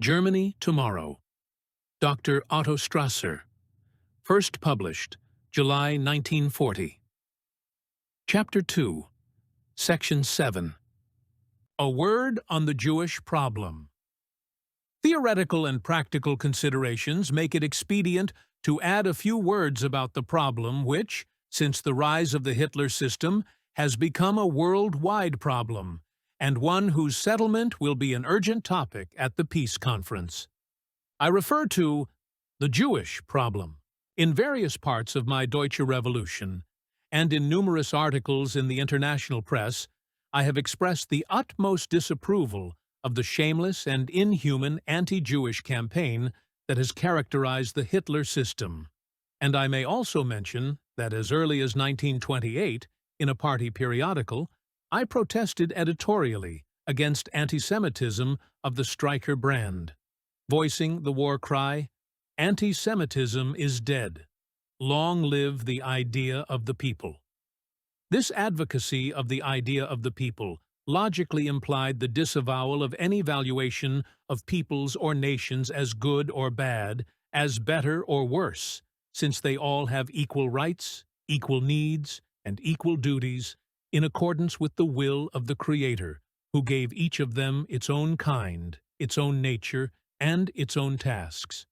Germany Tomorrow. Dr. Otto Strasser. First published, July 1940. Chapter 2, Section 7. A Word on the Jewish Problem. Theoretical and practical considerations make it expedient to add a few words about the problem which, since the rise of the Hitler system, has become a worldwide problem, and one whose settlement will be an urgent topic at the Peace Conference. I refer to the Jewish problem in various parts of my Deutsche Revolution, and in numerous articles in the international press. I have expressed the utmost disapproval of the shameless and inhuman anti-Jewish campaign that has characterized the Hitler system, and I may also mention that as early as 1928, in a party periodical, I protested editorially against anti-Semitism of the Streicher brand, voicing the war cry, "Anti-Semitism is dead. Long live the idea of the people." This advocacy of the idea of the people logically implied the disavowal of any valuation of peoples or nations as good or bad, as better or worse, since they all have equal rights, equal needs, and equal duties, in accordance with the will of the Creator, who gave each of them its own kind, its own nature, and its own tasks.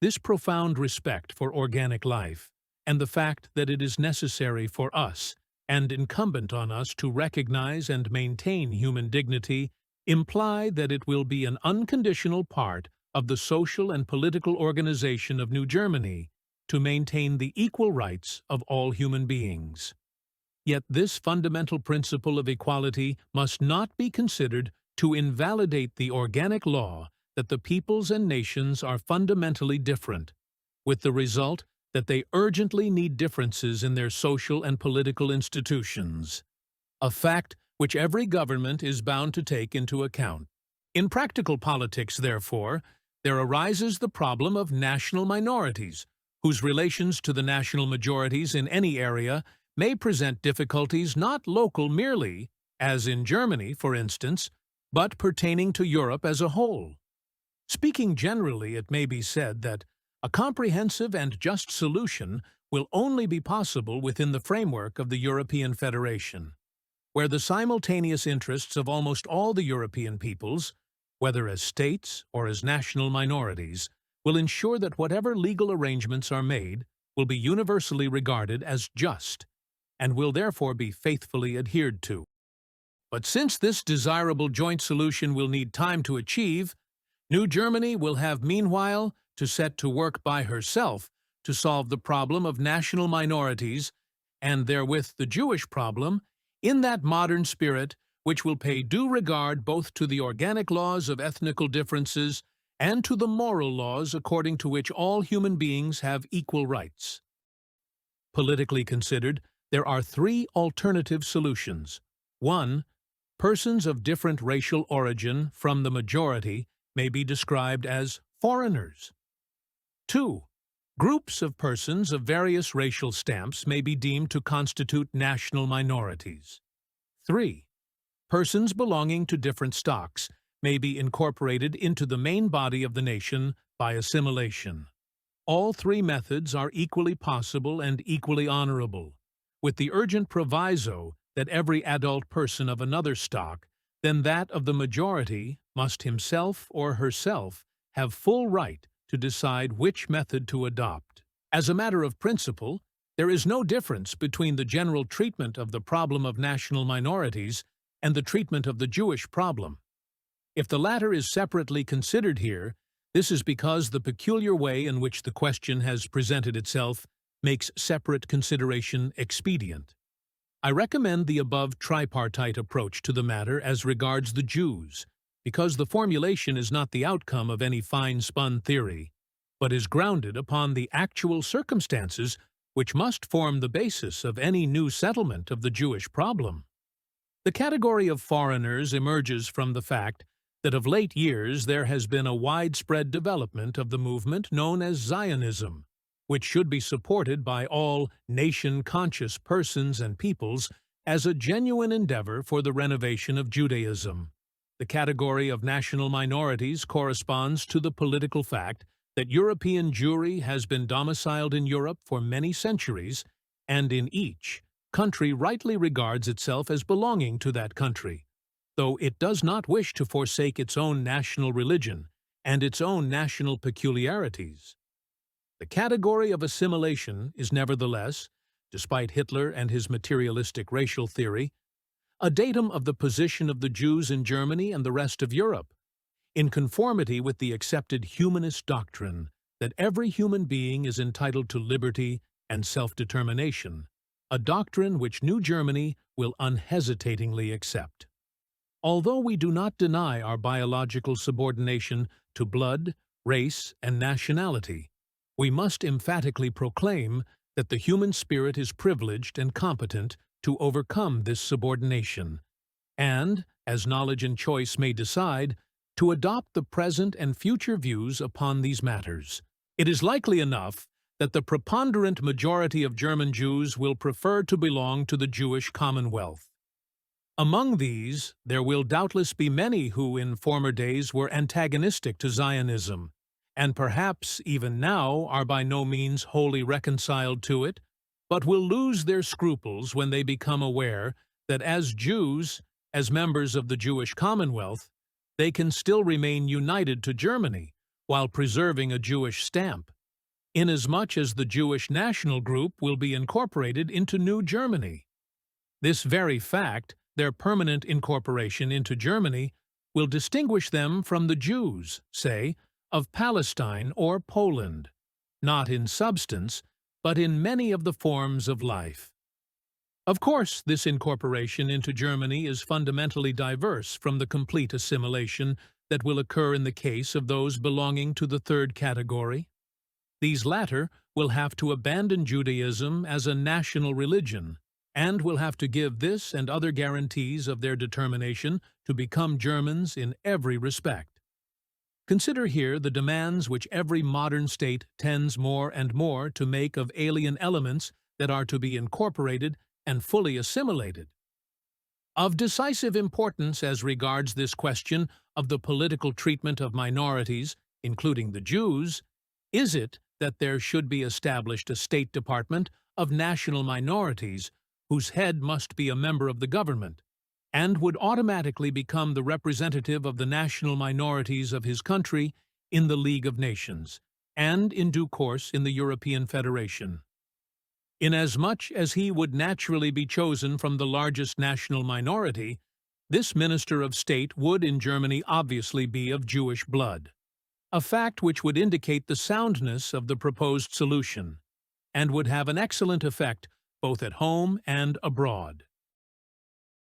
This profound respect for organic life, and the fact that it is necessary for us and incumbent on us to recognize and maintain human dignity, imply that it will be an unconditional part of the social and political organization of New Germany to maintain the equal rights of all human beings. Yet this fundamental principle of equality must not be considered to invalidate the organic law that the peoples and nations are fundamentally different, with the result that they urgently need differences in their social and political institutions, a fact which every government is bound to take into account. In practical politics, therefore, there arises the problem of national minorities, whose relations to the national majorities in any area may present difficulties not local merely, as in Germany, for instance, but pertaining to Europe as a whole. Speaking generally, it may be said that a comprehensive and just solution will only be possible within the framework of the European Federation, where the simultaneous interests of almost all the European peoples, whether as states or as national minorities, will ensure that whatever legal arrangements are made will be universally regarded as just, and will therefore be faithfully adhered to. But since this desirable joint solution will need time to achieve, New Germany will have meanwhile to set to work by herself to solve the problem of national minorities, and therewith the Jewish problem, in that modern spirit which will pay due regard both to the organic laws of ethnical differences and to the moral laws according to which all human beings have equal rights. Politically considered, there are three alternative solutions. 1. Persons of different racial origin from the majority may be described as foreigners. 2. Groups of persons of various racial stamps may be deemed to constitute national minorities. 3. Persons belonging to different stocks may be incorporated into the main body of the nation by assimilation. All three methods are equally possible and equally honorable, with the urgent proviso that every adult person of another stock than that of the majority must himself or herself have full right to decide which method to adopt. As a matter of principle, there is no difference between the general treatment of the problem of national minorities and the treatment of the Jewish problem. If the latter is separately considered here, this is because the peculiar way in which the question has presented itself makes separate consideration expedient. I recommend the above tripartite approach to the matter as regards the Jews, because the formulation is not the outcome of any fine-spun theory, but is grounded upon the actual circumstances which must form the basis of any new settlement of the Jewish problem. The category of foreigners emerges from the fact that of late years there has been a widespread development of the movement known as Zionism, which should be supported by all nation-conscious persons and peoples as a genuine endeavor for the renovation of Judaism. The category of national minorities corresponds to the political fact that European Jewry has been domiciled in Europe for many centuries, and in each, country rightly regards itself as belonging to that country, though it does not wish to forsake its own national religion and its own national peculiarities. The category of assimilation is nevertheless, despite Hitler and his materialistic racial theory, a datum of the position of the Jews in Germany and the rest of Europe, in conformity with the accepted humanist doctrine that every human being is entitled to liberty and self-determination, a doctrine which New Germany will unhesitatingly accept. Although we do not deny our biological subordination to blood, race, and nationality, we must emphatically proclaim that the human spirit is privileged and competent to overcome this subordination, and, as knowledge and choice may decide, to adopt the present and future views upon these matters. It is likely enough that the preponderant majority of German Jews will prefer to belong to the Jewish Commonwealth. Among these, there will doubtless be many who in former days were antagonistic to Zionism, and perhaps even now are by no means wholly reconciled to it, but will lose their scruples when they become aware that as Jews, as members of the Jewish Commonwealth, they can still remain united to Germany while preserving a Jewish stamp, inasmuch as the Jewish national group will be incorporated into New Germany. This very fact, their permanent incorporation into Germany, will distinguish them from the Jews, say, of Palestine or Poland, not in substance, but in many of the forms of life. Of course, this incorporation into Germany is fundamentally diverse from the complete assimilation that will occur in the case of those belonging to the third category. These latter will have to abandon Judaism as a national religion, and will have to give this and other guarantees of their determination to become Germans in every respect. Consider here the demands which every modern state tends more and more to make of alien elements that are to be incorporated and fully assimilated. Of decisive importance as regards this question of the political treatment of minorities, including the Jews, is it that there should be established a State Department of national minorities whose head must be a member of the government, and would automatically become the representative of the national minorities of his country in the League of Nations, and in due course in the European Federation. Inasmuch as he would naturally be chosen from the largest national minority, this Minister of State would in Germany obviously be of Jewish blood, a fact which would indicate the soundness of the proposed solution, and would have an excellent effect both at home and abroad.